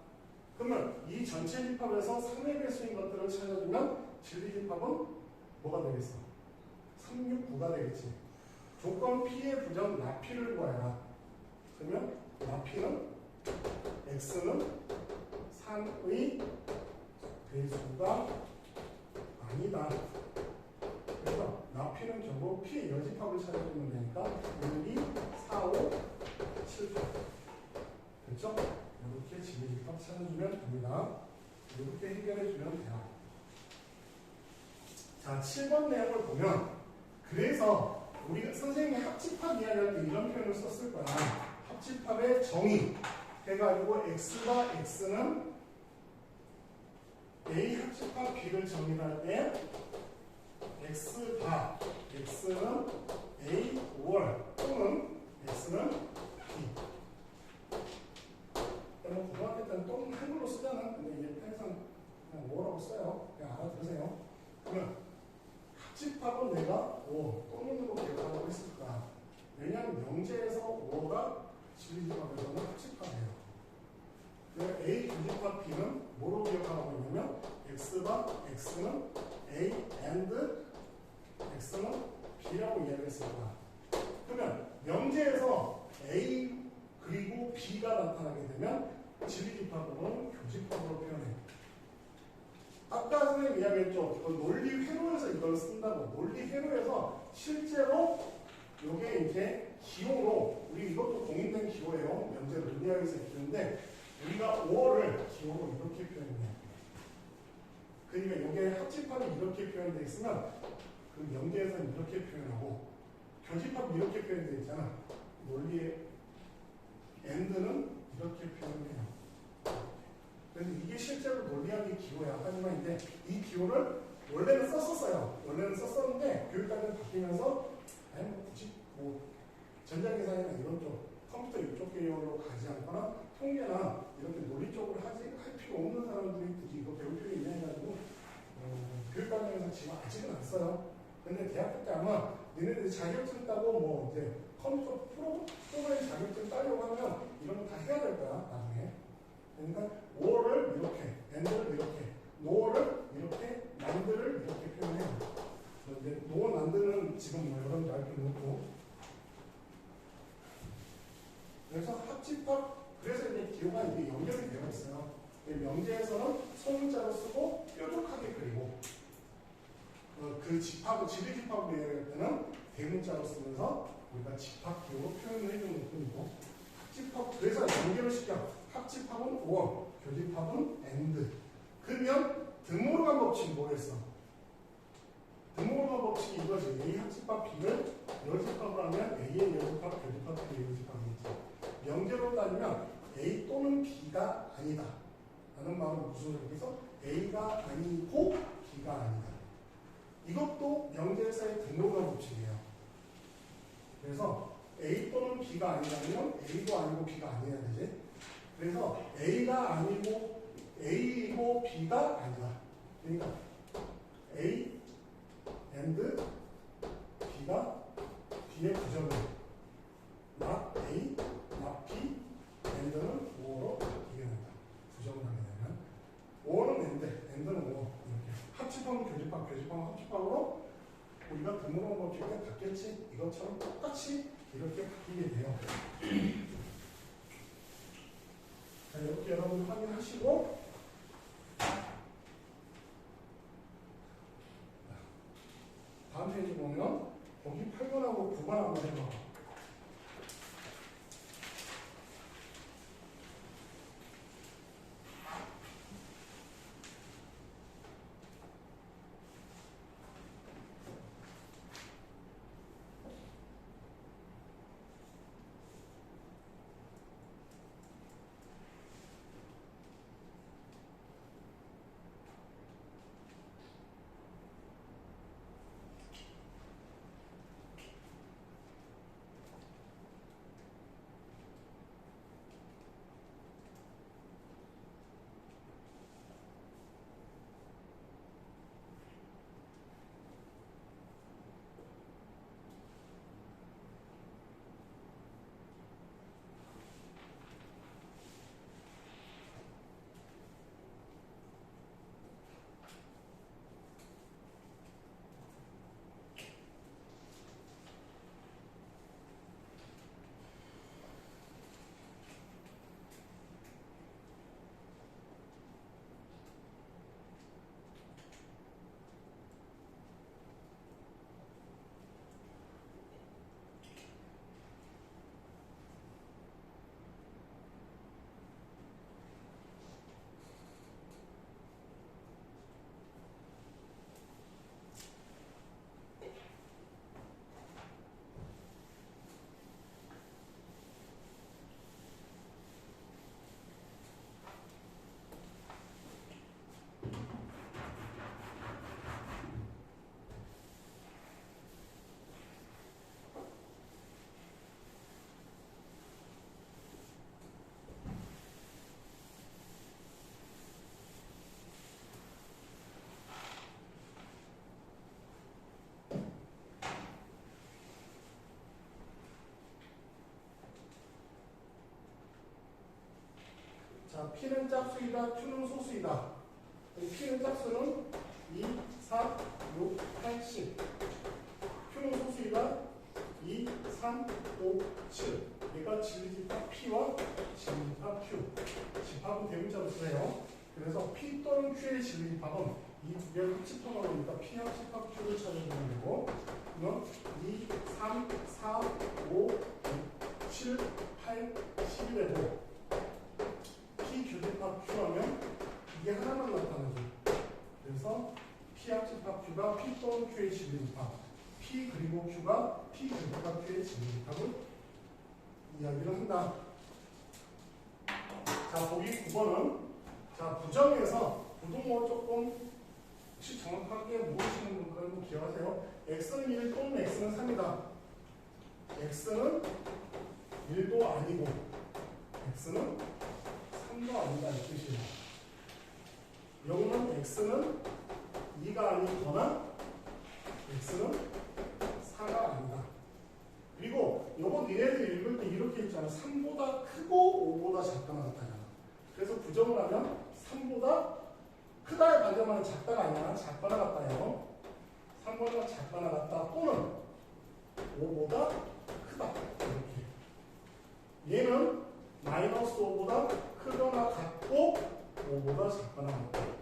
그러면 이 전체 집합에서 3의 배수인 것들을 찾아주면 진리집합은 뭐가 되겠어? 3, 6, 9가 되겠지. 조건 P의 부정 나피를 구해라. 그러면 나피는 X는 3의 배수가 아니다. 그래서 나피는 결국 P의 여집합을 찾아주면 되니까 1, 2, 4, 5, 7, 8. 그렇죠? 이렇게 진리집합 찾아주면 됩니다. 이렇게 해결해주면 돼요. 자, 7번 내용을 보면, 그래서 우리가 선생님이 합집합 이야기할 때 이런 표현을 썼을 거야. 합집합의 정의 해가지고 x가 x는 A 합집합 B를 정의할 때 x바 x는 A or 또는 x는 B. 그럼 고등학교 때는 또는 한글로 쓰잖아. 근데 이게 편의상 그냥 or라고 써요. 그냥 알아들으세요. 그러면 합집합은 내가 O 또는으로 기억하라고 했을까? 왜냐하면 명제에서 O가 진리집합에서는 합집합이에요. A 교집합 B는 뭐로 기억하라고 했냐면 X가 X는 A and X는 B라고 이야기했습니다. 그러면 명제에서 A 그리고 B가 나타나게 되면 진리집합으로는 교집합으로 표현해요. 아까 선생님 이야기했죠. 논리 회로에서 이걸 쓴다고. 논리 회로에서 실제로 이게 이제 기호로 우리 이것도 공인된 기호예요. 명제 논리학에서 기호인데 우리가 5를 기호로 이렇게 표현해요. 그러니까 이게 합집합이 이렇게 표현되어 있으면 그 명제에서는 이렇게 표현하고 교집합이 이렇게 표현되어 있잖아. 논리의 and는 이렇게 표현해요. 그래서 이게 실제로 논리학의 기호야. 하지만 이제 이 기호를 원래는 썼었어요. 원래는 썼었는데 교육과정이 바뀌면서 아니 뭐 굳이 뭐 전자계산이나 이런 쪽 컴퓨터 이쪽 계열로 가지 않거나 통계나 이렇게 논리 쪽으로 할 필요 없는 사람들이 굳이 이거 배울 필요 있냐 해가지고 교육과정에서 지금 아직은 안 써요. 근데 대학교 때 아마 너네들이 자격증 따고 뭐 이제 컴퓨터 프로그램 자격증 따려고 하면 이런 거 다 해야 될 거야 나중에. 그러니까 or를 이렇게, and를 이렇게, no를 이렇게, nand를 이렇게 표현해요. 근데 no, nand는 지금 뭐 여러분들 알 필요 없고. 그래서 합집합, 그래서 이제 기호가 이게 연결이 되어 있어요. 명제에서는 소문자로 쓰고 뾰족하게 그리고 그 집합을 지리집합으로 이야기할 때는 대문자로 쓰면서 우리가 집합 기호로 표현을 해주는 뿐이고 합집합, 그래서 연결을 시켜. 합집합은 or, 교집합은 and. 그러면 드모르간 법칙이 뭐겠어? 드모르간 법칙이 이거지. A 합집합 B를 여집합으로 하면 A의 여집합, 교집합, B의 여집합이겠지. 명제로 따지면 A 또는 B가 아니다. 라는 말은 무슨 소리겠어? A가 아니고 B가 아니다. 이것도 명제에서의 드모르간 법칙이에요. 그래서 A 또는 B가 아니라면 A도 아니고 B가 아니어야 되지. 그래서 A가 아니고 A이고 B가 아니다. 그러니까 A and B가 B의 부정을 not A, not B, and는 O로 바뀌게 된다. 부정을 하게 되면 O는 and는 O 이렇게 합집합은 교집합, 교집합은 합집합으로 우리가 드모르간 법칙에 바뀌었지. 이것처럼 똑같이 이렇게 바뀌게 돼요. 자, 이렇게 여러분 확인하시고 다음 페이지 보면 거기 8번하고 9번 한번 해봐. 자, P는 짝수이다, Q는 소수이다. P는 짝수는 2, 4, 6, 8, 10. Q는 소수이다, 2, 3, 5, 7. 얘가 진리집합 P와 진리집합 Q. 집합은 대문자로 쓰세요. 그래서 P 또는 Q의 진리집합은 이 두 개를 합집합하고 보니까 P 합집합 Q를 찾아주면 되고, 그러면 2, 3, 4, 5, 6, 7, 8, 10이 되고, P 교집합 Q하면 이게 하나만 나타나죠. 그래서 P 합집합 Q가 P 또는 Q의 진리집합, P 그리고 Q가 P 교집합 Q의 진리집합을 이야기를 한다. 자, 보기 9번은 자, 부정에서 부동어 조금 혹시 정확하게 모르시는 분들은 기억하세요. x는 1 또는 x는 3이다. x는 1도 아니고 x는 3도 아니다 이 뜻이에요. 여기는 x는 2가 아니거나 x는 4가 아니다. 그리고 요거 니네들이 읽을 때 이렇게 있잖아. 3보다 크고 5보다 작거나 같다잖아. 그래서 부정을 하면 3보다 크다의 반대말은 작다가 아니야. 작거나 같다요. 3보다 작거나 같다 또는 5보다 크다. 이렇게. 얘는 마이너스 5보다 크거나 같고 5보다 작거나 같다. 이렇게.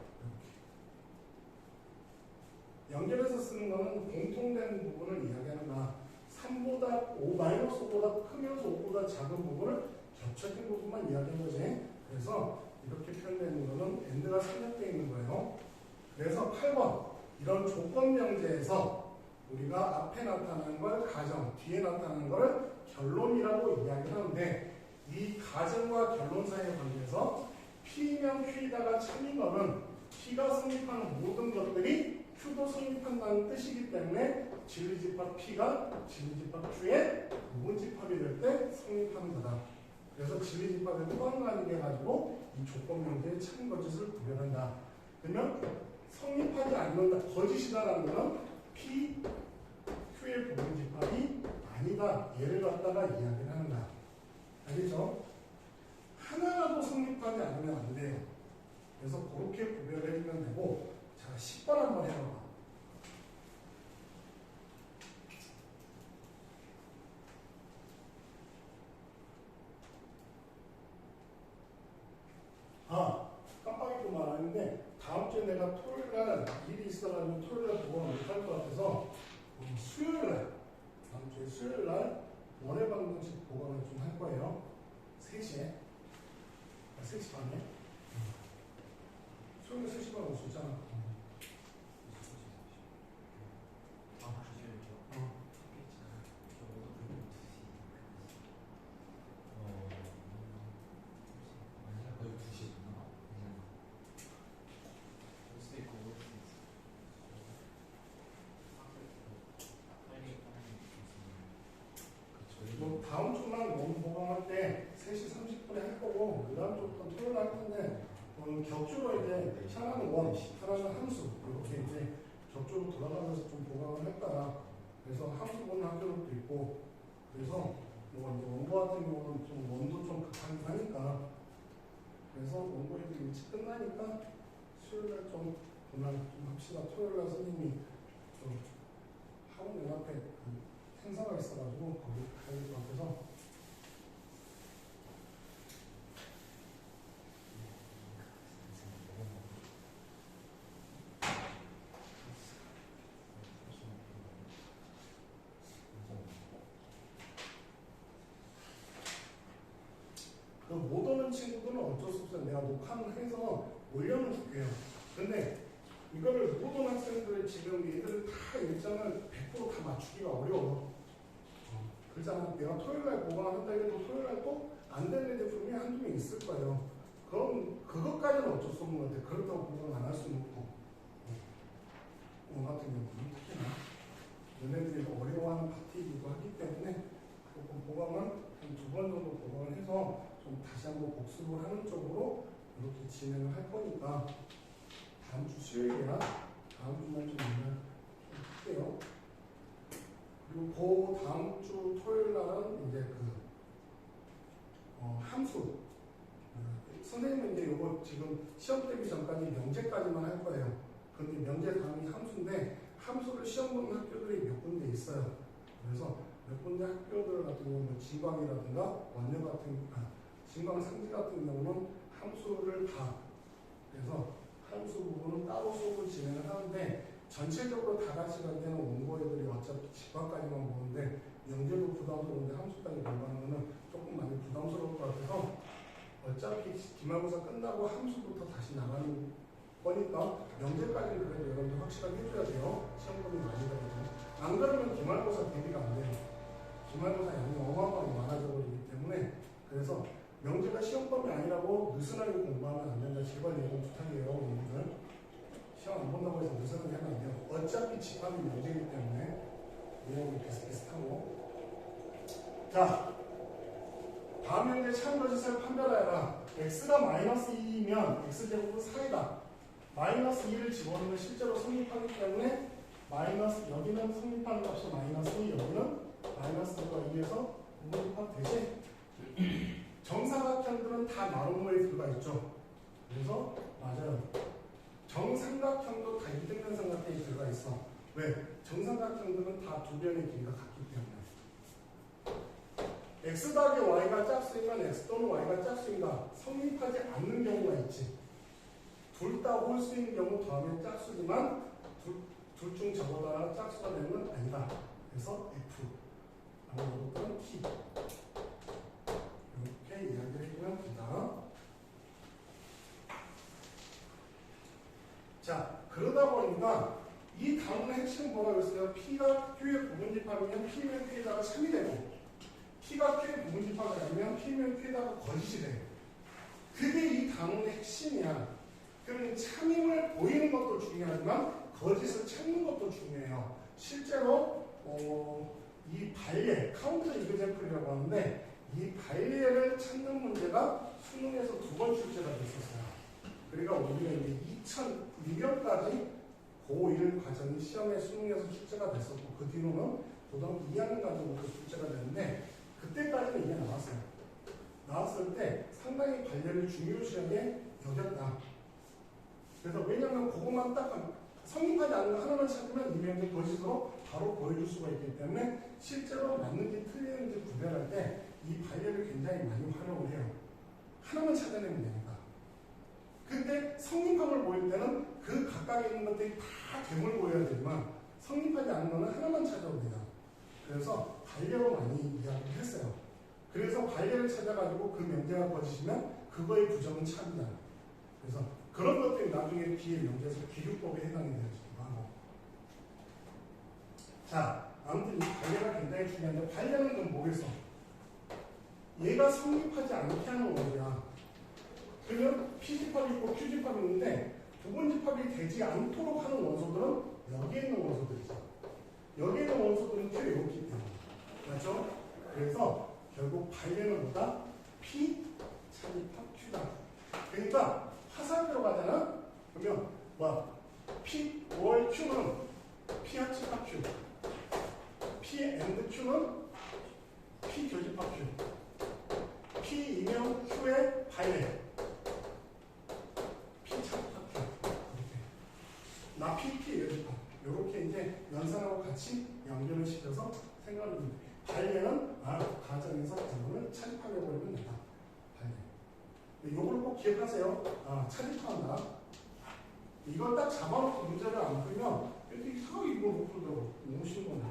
연결해서 쓰는 거는 공통된 부분을 이야기하는가. 3보다 5, 마이너스 5보다 크면서 5보다 작은 부분을 겹쳐진 부분만 이야기한 거지. 그래서 이렇게 표현되는 거는 엔드가 생략되어 있는 거예요. 그래서 8번 이런 조건 명제에서 우리가 앞에 나타나는 걸 가정, 뒤에 나타나는 걸 결론이라고 이야기하는데 이 가정과 결론 사이의 관계에서 P면 Q이다가 참인 거는 P가 성립하는 모든 것들이 Q도 성립한다는 뜻이기 때문에 진리집합 P가 진리집합 Q의 부분집합이 될 때 성립하는 거다. 그래서 진리집합의 후반관계에 가지고 이 조건 명제의 참 거짓을 구별한다. 그러면 성립하지 않는다, 거짓이다라는 것은 P, Q의 부분집합이 아니다. 얘를 갖다가 이야기를 하는다. 알겠죠? 하나라도 성립하지 않으면 안 돼요. 그래서 그렇게 구별을 해주면 되고, 자, 10번 한번 해봐봐. 아, 깜빡이고 말하는데 다음 주에 내가 토요일날 일이 있어가지고 토요일날 보고는 못할 것 같아서 수요일날, 다음 주에 수요일날 원회 방송식 보고를 좀 할 거예요. 3시에. 3시 반에. 수요일 3시 반에 올 수 있잖아. 다음 주만 원문 보강할 때 3시 30분에 할 거고, 그 다음 주부터 토요일 할 건데, 격주로 이제 하나는 원, 하나는 함수, 이렇게 이제 격주로 돌아가면서 좀 보강을 했다가, 그래서 함수 보는 학교도 있고, 그래서 원고 같은 경우는 좀 원도 좀 급하긴 하니까, 그래서 원고 일이 일찍 끝나니까 수요일날 좀 그날 좀 합시다. 토요일날 선생님이 좀 학원 연합회 행사가 있어가지고 거기 가야 될 것 같아서 그 못 오는 친구들은 어쩔 수 없어요. 내가 녹화는 해서 올려는 줄게요. 근데 이거를 못 오는 학생들 지금 얘들은 다 일정을 100%다 맞추기가 어려워. 그렇잖아. 내가 토요일날 보강한다 해도 토요일날 또 안 되는 애들 분명히 한두 명 있을 거예요. 그럼 그것까지는 어쩔 수 없는 것 같아. 그렇다고 보강 안 할 수는 없고. 오늘 같은 경우는 특히나 얘네들이 어려워하는 파티이기도 하기 때문에 조금 보강을 한 2번 정도 보강을 해서 좀 다시 한번 복습을 하는 쪽으로 이렇게 진행을 할 거니까 다음 주 수요일이나 다음 주만 좀 연락 좀 할게요. 그리고 그 다음 주 토요일 날은 이제 함수 선생님은 지금 시험 대비 전까지 명제까지만 할 거예요. 근데 명제 다음이 함수인데 함수를 시험 보는 학교들이 몇 군데 있어요. 그래서 몇 군데 학교들 같은 경우는 뭐 진광이라든가 원료 같은 진광 상지 같은 경우는 함수를 다 그래서 함수 부분은 따로 수업을 진행을 하는데 전체적으로 다 같이 갈 때는 원고 애들이 어차피 직관까지만 보는데 명제도 부담스러운데 함수까지 공부하는 거는 조금 많이 부담스러울 것 같아서 어차피 기말고사 끝나고 함수부터 다시 나가는 거니까 명제까지는 그래도 여러분들 확실하게 해줘야 돼요. 시험범위 많이 되거든요. 안 그러면 기말고사 대비가 안 돼요. 기말고사 양이 어마어마하게 많아져 버리기 때문에 그래서 명제가 시험범위 아니라고 느슨하게 공부하면 안 된다. 제발 이거 부탁이에요. 여러분들. 시험 안 본다고 해서 느슨하게 하면 안 돼요. 어차피 집합이 명제이기 때문에 내용이 비슷비슷하고 자 다음 문제 참거짓을 판별하여라. x가 마이너스 2이면 x제곱은 4이다. 마이너스 2를 집어넣으면 실제로 성립하기 때문에 마이너스 여기는 성립하는 값이 마이너스 2 여기는 마이너스 2에서 부분집합 되지. 정사각형들은 다 나로모에 들어가 있죠. 그래서 맞아요. 정삼각형도 다 이등변 삼각형이 들어가 있어. 왜? 정삼각형들은 다 두 변의 길이가 같기 때문에. x 더하기 y가 짝수이면 x 또는 y가 짝수인가? 성립하지 않는 경우가 있지. 둘 다 홀수인 경우 더하면 짝수지만 둘 중 저보다 짝수가 되는 건 아니다. 그래서 f. 아무것도 t. 이렇게 이야기를 해주면 된다. 자, 그러다 보니까 이 다음의 핵심 뭐라고 했어요? P가 Q의 부분집합이면 P면 Q에다가 3이 되고 P가 Q의 부분집합이 아니면 P면 Q에다가 거짓이 돼. 그게 이 단원의 핵심이야. 그러면 참임을 보이는 것도 중요하지만 거짓을 찾는 것도 중요해요. 실제로 이 발례, 카운터 이그제플이라고 하는데 이 발례를 찾는 문제가 수능에서 2번 출제가 됐었어요. 그러니까 우리가 이제 2002년까지 고1 과정이 시험에 수능에서 출제가 됐었고 그 뒤로는 고등학교 2학년 과정부터 출제가 됐는데 그때까지는 이게 나왔어요. 나왔을 때 상당히 발례를 중요시하게 여겼다. 그래서 왜냐하면 그것만 딱 성립하지 않는 거 하나만 찾으면 이명제 거짓으로 바로 보여줄 수가 있기 때문에 실제로 맞는지 틀리는지 구별할 때 이 발례를 굉장히 많이 활용을 해요. 하나만 찾아내면 되니까. 근데 성립함을 보일 때는 그 각각에 있는 것들이 다 됨을 보여야 되지만 성립하지 않는 거는 하나만 찾아도 돼요. 그래서 발례로 많이 이야기를 했어요. 그래서 발례를 찾아가지고 그 명제가 거짓이면 그거의 부정은 참이다. 그래서 그런 것들이 나중에 뒤에 명제에서 기류법에 해당이 되어지기도 하고. 자, 아무튼 이 발례가 굉장히 중요한데 발례는 좀 뭐겠어? 얘가 성립하지 않게 하는 원리야. 그러면 P집합이 있고 Q집합이 있는데 부분집합이 되지 않도록 하는 원소들은 여기에 있는 원소들이죠. 여기에 있는 원소들은 Q에 있기 때문에. 맞죠? 그래서 결국 발례는 뭐다? P 차집합 Q다. 그러니까 화살표로 가잖아? 그러면 뭐 P 월 Q는 P 합집합 Q, P and Q는 P 교집합 Q, P 이면 Q의 발례, P 차집합 Q 이렇게 나 PP 교집합 이렇게 이제 연산하고 같이 연결을 시켜서 생각을 하면 돼. 발례는 가정에서 부분을 차집합해버리면 된다. 이걸 꼭 기억하세요. 차집한다. 이걸 딱 잡아놓고 문제를 안 풀면 이렇게 이상하게 이걸 못 풀더라고. 너무 쉬운 건데.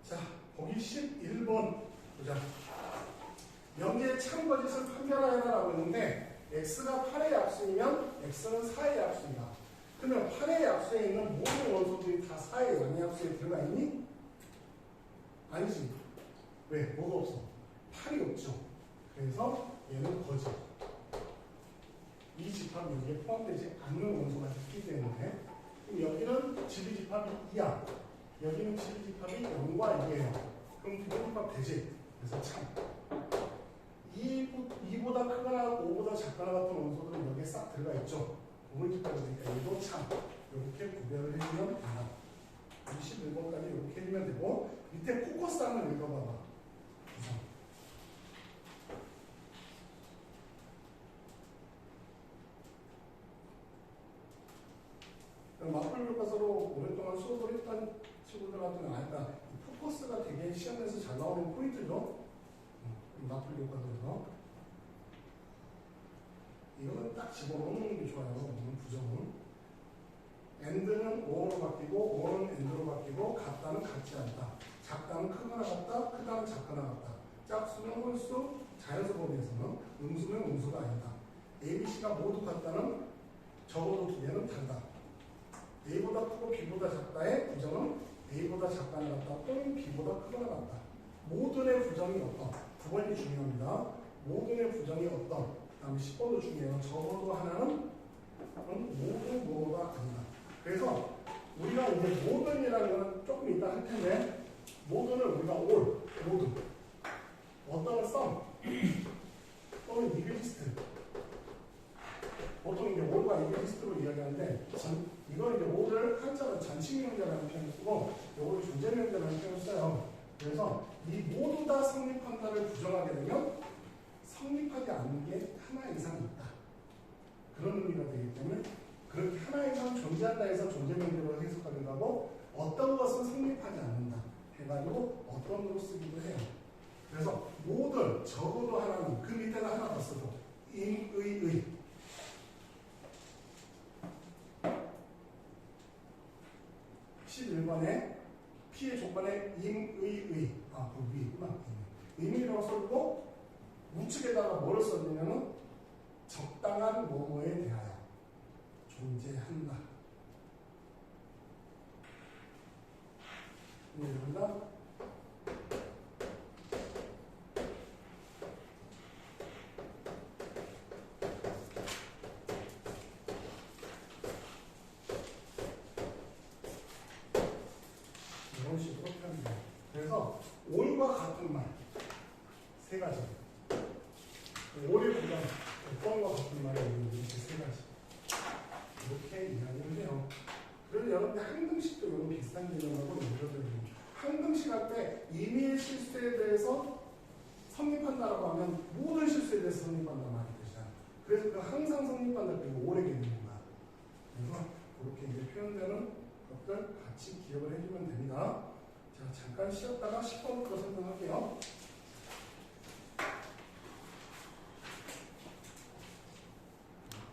자, 보기 11번 보자. 명제의 참거짓을 판별하여라라고 했는데 x가 8의 약수이면 x는 4의 약수이다. 그러면 8의 약수에 있는 모든 원소들이 다 4의 양의 약수에 들어가 있니? 아니지. 왜? 뭐가 없어? 8이 없죠. 그래서 얘는 거짓. 이 집합이 여기에 포함되지 않는 원소가 있기 때문에 그럼 여기는 지비집합이 2야. 여기는 지비집합이 0과 2예요. 그럼 부분집합 되지. 그래서 참. 2보다 크거나 5보다 작거나 같은 원소들은 여기에 싹 들어가 있죠. 부분집합이니까 얘도 참. 이렇게 구별을 해주면 된다. 21번까지 이렇게 해주면 되고 밑에 포커스 한번 읽어봐봐. 수업을 했던 친구들한테는 아까 포커스가 되게 시험에서 잘 나오는 포인트죠. 나폴리 효과들에서 이거는 딱 집어넣는 게 좋아요. 오늘 부정은 and는 or로 바뀌고 or는 and로 바뀌고 같다는 같지 않다, 작다는 크거나 같다, 크다는 작거나 같다, 짝수는 홀수, 자연수 범위에서는 음수는 음수가 아니다. A, B, C가 모두 같다는 적어도 두 개는 다르다. A보다 크고 B보다 작다의 부정은 A보다 작거나 같다 또는 B보다 크거나 같다. 모든의 부정이 어떤? 9번이 중요합니다. 모든의 부정이 어떤? 그 다음에 10번도 중요해요. 적어도 하나는 모든 뭐가 아니다. 그래서 우리가 이제 모든이라는 거는 조금 이따 할 텐데, 모든을 우리가 all, 모든, 어떤 some 또는 이글리스트, 보통 이제 all과 이글리스트로 이야기하는데, 이건 이제 all을 한자로 전치명제라는 표현을 쓰고, 이걸 존재명제라는 표현을 써요. 그래서 이 모두 다 성립한다를 부정하게 되면 성립하지 않는 게 하나 이상 있다, 그런 의미가 되기 때문에 그렇게 하나 이상 존재한다 해서 존재명제로 해석하기도 하고, 어떤 것은 성립하지 않는다 해가지고 어떤으로 쓰기도 해요. 그래서 모든, 적어도 하나는, 그 밑에다 하나 더 쓰고, 임의의, 11번에 P의 조건에 임의의, 그 위에 있구나. 의미라고 써주고 우측에다가 뭐를 써주냐면 적당한 뭐뭐에 대하여 존재한다. 이해됩니다? 이런 식으로 표현합니다. 그래서 all과 같은 말 세 가지, all의 부정, 어떤과 같은 말에 있는 이렇게 세 가지, 이렇게 이야기를 해요. 그래서 여러분들 항등식도 이런 비슷한 개념하고 연결되는, 항등식 할 때 임의의 실수에 대해서 성립한다라고 하면 모든 실수에 대해서 성립한다는 말이 되잖아요. 그래서 그 항상 성립한다, 그리고 오래 개념입니다. 그래서 그렇게 이제 표현되는 것들 같이 기억을 해주면 됩니다. 자, 잠깐 쉬었다가 10번부터 설명할게요.